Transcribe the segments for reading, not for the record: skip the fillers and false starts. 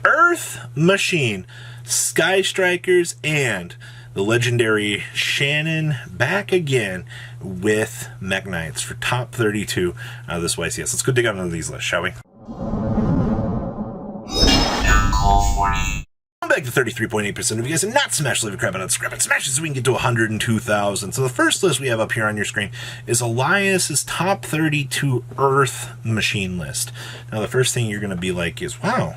Earth Machine, Sky Strikers, and the legendary Shannon back again with Mekk-Knights for top 32 out of this YCS. Let's go dig out into these lists, shall we? I'm back to 33.8% of you guys, and not smash, leave a crap out, scrap it, smash it so we can get to 102,000. So the first list we have up here on your screen is Elias's top 32 Earth Machine list. Now the first thing you're going to be like is, wow,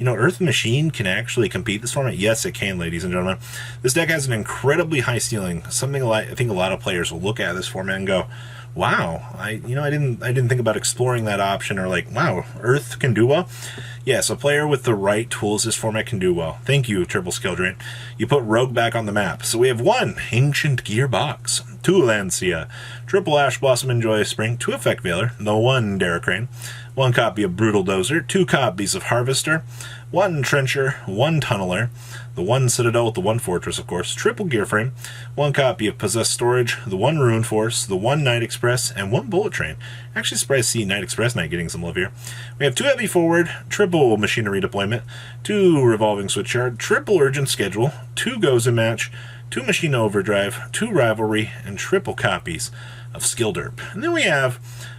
you know, Earth Machine can actually compete this format? Yes, it can, ladies and gentlemen. This deck has an incredibly high ceiling. Something I think a lot of players will look at this format and go, wow, I didn't think about exploring that option, or like, wow, Earth can do well. Yes, a player with the right tools this format can do well. Thank you, Triple Skill Drain. You put Rogue back on the map. So we have 1 Ancient Gearbox, 2 Lancia, triple Ash Blossom and Joyous Spring, 2 Effect Veiler, the 1 Derek Crane, 1 copy of Brutal Dozer, 2 copies of Harvester, 1 Trencher, 1 Tunneler, the 1 Citadel with the 1 Fortress, of course, triple Gear Frame, 1 copy of Possessed Storage, the 1 Rune Force, the 1 Night Express, and 1 Bullet Train. Actually surprised to see Night Express not getting some love here. We have 2 Heavy Forward, triple Machinery Deployment, 2 Revolving Switchyard, triple Urgent Schedule, 2 Goes and Match, 2 Machine Overdrive, 2 Rivalry, and triple copies of Skill Derp. And then we have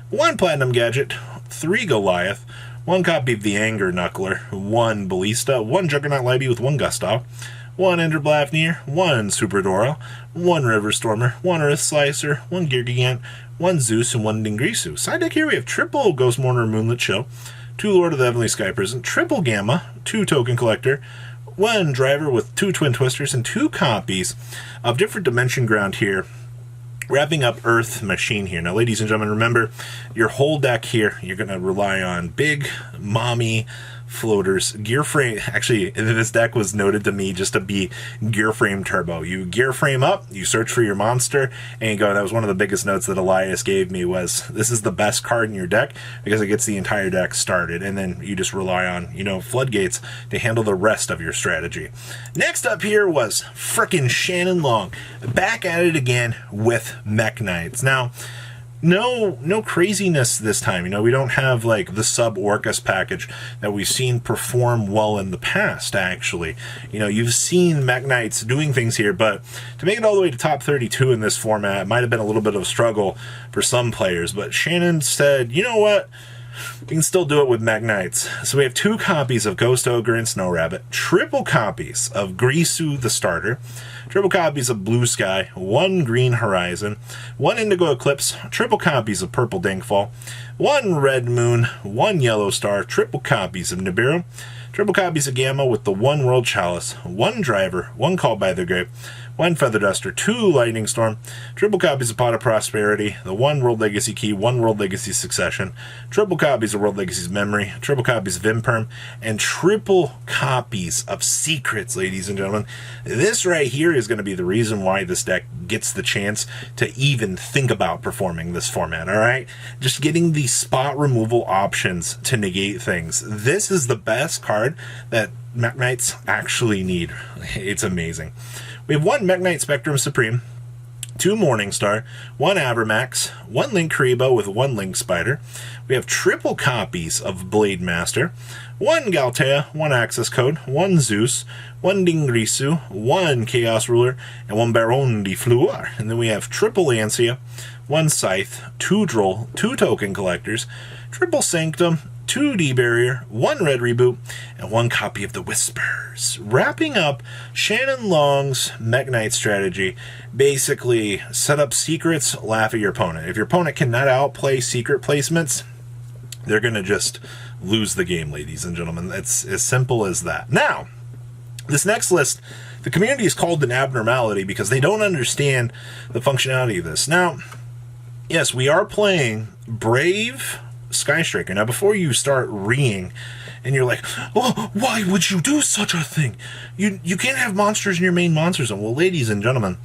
1 Platinum Gadget, 3 Goliath, 1 copy of the Anger Knuckler, 1 Ballista, 1 Juggernaut Libby with 1 Gustav, 1 Ender Blafnir, 1 Super Dora, 1 River Stormer, 1 Earth Slicer, 1 Gear Gigant, 1 Zeus, and 1 Dingrisu. Side deck here we have triple Ghost Mourner Moonlit Chill, 2 Lord of the Heavenly Sky Prison, triple Gamma, 2 Token Collector, 1 Driver with 2 Twin Twisters, and 2 copies of different Dimension Ground here. Wrapping up Earth Machine here. Now, ladies and gentlemen, remember, your whole deck here, you're going to rely on big, mommy floaters. Gear frame, actually, this deck was noted to me just to be gear frame turbo. You gear frame up, you search for your monster, and you go, that was one of the biggest notes that Elias gave me was, this is the best card in your deck because it gets the entire deck started, and then you just rely on, you know, floodgates to handle the rest of your strategy. Next up here was frickin' Shannon Long, back at it again with Mekk-Knights. Now, no craziness this time. You know, we don't have like the sub Orcus package that we've seen perform well in the past, actually. You know, you've seen Mekk-Knights doing things here, but to make it all the way to top 32 in this format might have been a little bit of a struggle for some players. But Shannon said, you know what? We can still do it with Mekk-Knights. So we have 2 copies of Ghost Ogre and Snow Rabbit, triple copies of Grisu the Starter, triple copies of Blue Sky, 1 Green Horizon, 1 Indigo Eclipse, triple copies of Purple Dankfall, 1 Red Moon, 1 Yellow Star, triple copies of Nibiru, triple copies of Gamma with the 1 World Chalice, 1 Driver, 1 Call by the Grave, 1 Feather Duster, 2 Lightning Storm, triple copies of Pot of Prosperity, the 1 World Legacy Key, 1 World Legacy Succession, triple copies of World Legacy's Memory, triple copies of Imperm, and triple copies of Secrets, ladies and gentlemen. This right here is going to be the reason why this deck gets the chance to even think about performing this format, alright? Just getting the spot removal options to negate things. This is the best card that Mekk-Knights actually need. It's amazing. We have 1 Mekk-Knight Spectrum Supreme, 2 Morningstar, 1 Avermax, 1 Link Karibo with 1 Link Spider. We have triple copies of Blade Master, 1 Galtea, 1 Access Code, 1 Zeus, 1 Dingrisu, 1 Chaos Ruler, and 1 Baron de Fleur. And then we have triple Lancia, 1 Scythe, 2 Droll, 2 Token Collectors, triple Sanctum, 2 D-Barrier, 1 Red Reboot, and 1 copy of the Whispers. Wrapping up Shannon Long's Mekk-Knight strategy, basically set up secrets, laugh at your opponent. If your opponent cannot outplay secret placements, they're going to just lose the game, ladies and gentlemen. It's as simple as that. Now, this next list, the community is called an abnormality because they don't understand the functionality of this. Now, yes, we are playing Brave Sky Striker. Now, before you start reeing and you're like, oh, why would you do such a thing? You can't have monsters in your main monster zone. Well, ladies and gentlemen,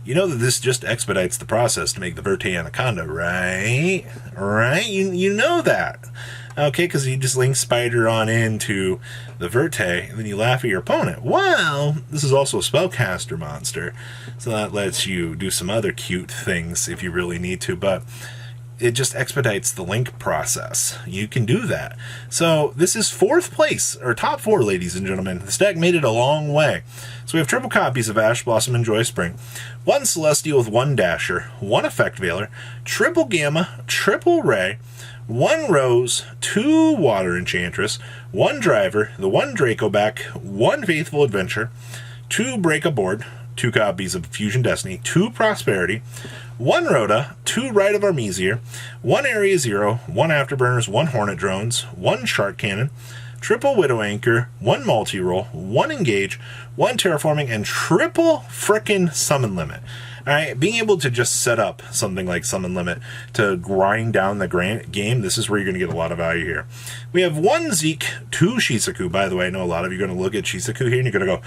you know that this just expedites the process to make the Verte Anaconda, right? Right? You know that. Okay, because you just link Spider on into the Verte, and then you laugh at your opponent. Well, this is also a spellcaster monster, so that lets you do some other cute things if you really need to, but it just expedites the link process. You can do that. So this is 4th place, or top 4, ladies and gentlemen. This deck made it a long way. So we have triple copies of Ash Blossom and Joy Spring, 1 Celestial with 1 Dasher, 1 Effect Veiler, triple Gamma, triple Ray, 1 Rose, 2 Water Enchantress, 1 Driver, the 1 Draco back, 1 Faithful Adventure, 2 Break a Board, 2 copies of Fusion Destiny, 2 Prosperity, 1 Rhoda, 2 Rite of Armesier, 1 Area Zero, 1 Afterburners, 1 Hornet Drones, 1 Shark Cannon, triple Widow Anchor, 1 Multi-Roll, 1 Engage, 1 Terraforming, and triple frickin' Summon Limit. Alright, being able to just set up something like Summon Limit to grind down the game, this is where you're going to get a lot of value here. We have 1 Zeke, 2 Shisaku. By the way, I know a lot of you are going to look at Shisaku here and you're going to go,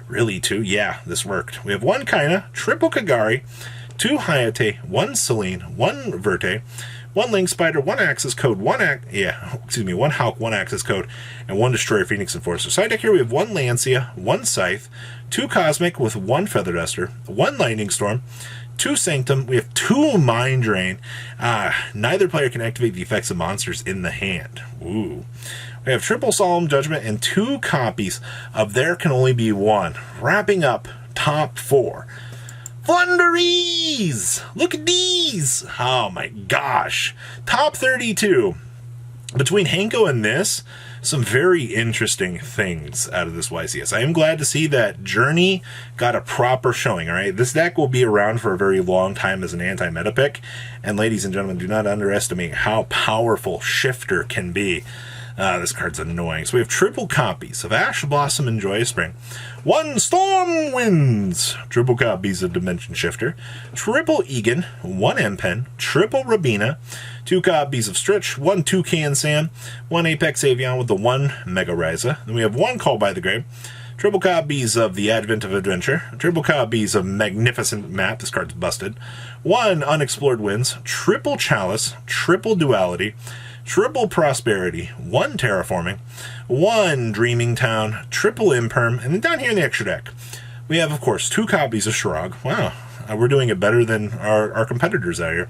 really, 2? Yeah, this worked. We have 1 Kaina, triple Kagari, 2 Hayate, 1 Celine, 1 Verte, 1 Link Spider, 1 Access Code, 1 Hawk, 1 Access Code, and 1 Destroyer Phoenix Enforcer. Side deck here we have 1 Lancia, 1 Scythe, 2 Cosmic with 1 Feather Duster, 1 Lightning Storm, 2 Sanctum, we have 2 Mind Drain. Neither player can activate the effects of monsters in the hand. Ooh. We have triple Solemn Judgment and 2 copies of There Can Only Be One, wrapping up top 4. Flunderies! Look at these! Oh my gosh. Top 32. Between Hanko and this, some very interesting things out of this YCS. I am glad to see that Journey got a proper showing, alright? This deck will be around for a very long time as an anti-meta pick. And ladies and gentlemen, do not underestimate how powerful Shifter can be. This card's annoying. So we have triple copies of Ash Blossom and Joy Spring, 1 Storm Winds, triple copies of Dimension Shifter, triple Egan, 1 M-Pen, triple Rabina, 2 copies of Stritch, 1 Toucan Sam, 1 Apex Avion with the 1 Mega Ryza. Then we have 1 Call by the Grave, triple copies of The Advent of Adventure, triple copies of Magnificent Map, this card's busted, 1 Unexplored Winds, triple Chalice, triple Duality, triple Prosperity, 1 Terraforming, 1 Dreaming Town, triple Imperm, and then down here in the extra deck, we have, of course, 2 copies of Shirog. Wow, we're doing it better than our competitors out here.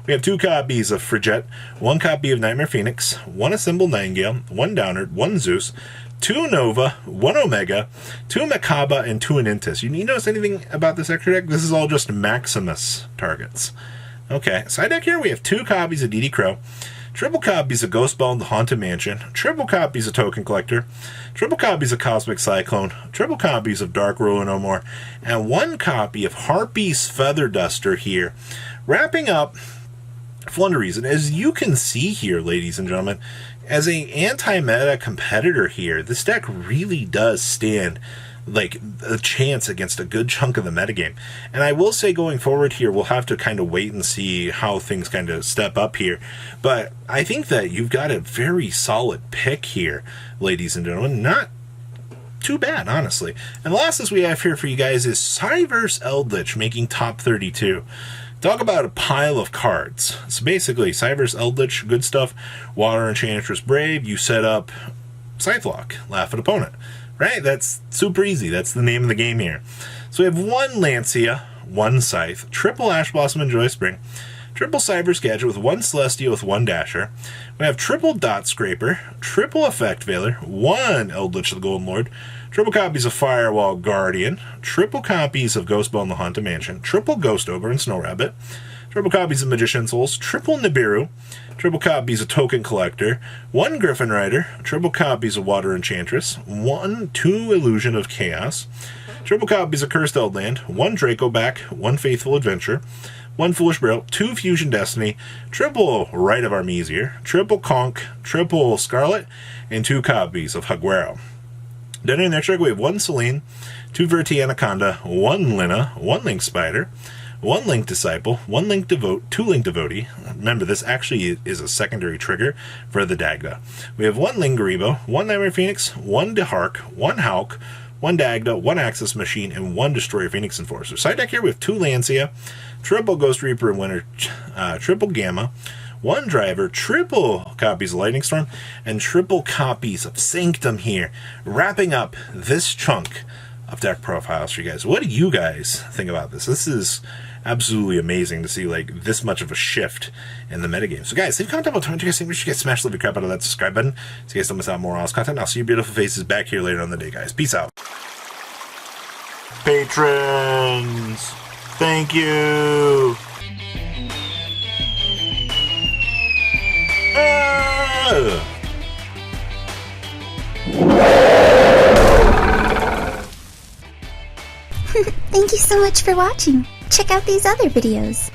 We have 2 copies of Frigette, 1 copy of Nightmare Phoenix, 1 Assembled Nightingale, 1 Downard, 1 Zeus, 2 Nova, 1 Omega, 2 Makaba, and 2 Anintis. You notice anything about this extra deck? This is all just Maximus targets. Okay, side deck here we have 2 copies of DD Crow, triple copies of Ghostbound the Haunted Mansion, triple copies of Token Collector, triple copies of Cosmic Cyclone, triple copies of Dark Ruler No More, and 1 copy of Harpy's Feather Duster here, wrapping up Flunderies. And as you can see here, ladies and gentlemen, as an anti-meta competitor here, this deck really does stand like a chance against a good chunk of the metagame. And I will say going forward here, we'll have to kind of wait and see how things kind of step up here. But I think that you've got a very solid pick here, ladies and gentlemen. Not too bad, honestly. And the last list we have here for you guys is Cyverse Eldritch making top 32. Talk about a pile of cards. So basically, Cyverse Eldritch, good stuff. Water Enchantress Brave, you set up Scythelock, laugh at opponent. Right? That's super easy. That's the name of the game here. So we have 1 Lancia, 1 Scythe, triple Ash Blossom and Joy Spring, triple Cyberse Gadget with 1 Celestial with 1 Dasher. We have triple Dot Scraper, triple Effect Veiler, 1 Eldritch the Golden Lord, triple copies of Firewall Guardian, triple copies of Ghostbone the Haunted Mansion, triple Ghost Ogre and Snow Rabbit, triple copies of Magician Souls, triple Nibiru, triple copies of Token Collector, 1 Griffin Rider, triple copies of Water Enchantress, 2 Illusion of Chaos, triple copies of Cursed Eldland, 1 Draco back, 1 Faithful Adventure, 1 Foolish Braille, 2 Fusion Destiny, triple Rite of Armesier, triple Conch, triple Scarlet, and 2 copies of Haguero. Then in the next deck we have 1 Celine, 2 Verti Anaconda, 1 Lina, 1 Link Spider, 1 Link Disciple, 1 Link Devote, 2 Link Devotee. Remember, this actually is a secondary trigger for the Dagda. We have 1 Lingaribo, 1 Nightmare Phoenix, 1 Dehark, 1 Hawk, 1 Dagda, 1 Access Machine, and 1 Destroyer Phoenix Enforcer. Side deck here we have 2 Lancia, triple Ghost Reaper and Winter, triple Gamma, 1 Driver, triple copies of Lightning Storm, and triple copies of Sanctum here, wrapping up this chunk of deck profiles for you guys. What do you guys think about this? This is absolutely amazing to see like this much of a shift in the metagame. So guys, leave a comment about what you guys think. We should get smash the crap out of that subscribe button so you guys don't miss out on more awesome content. I'll see your beautiful faces back here later on the day, guys. Peace out. Patrons, thank you. Thank you so much for watching. Check out these other videos.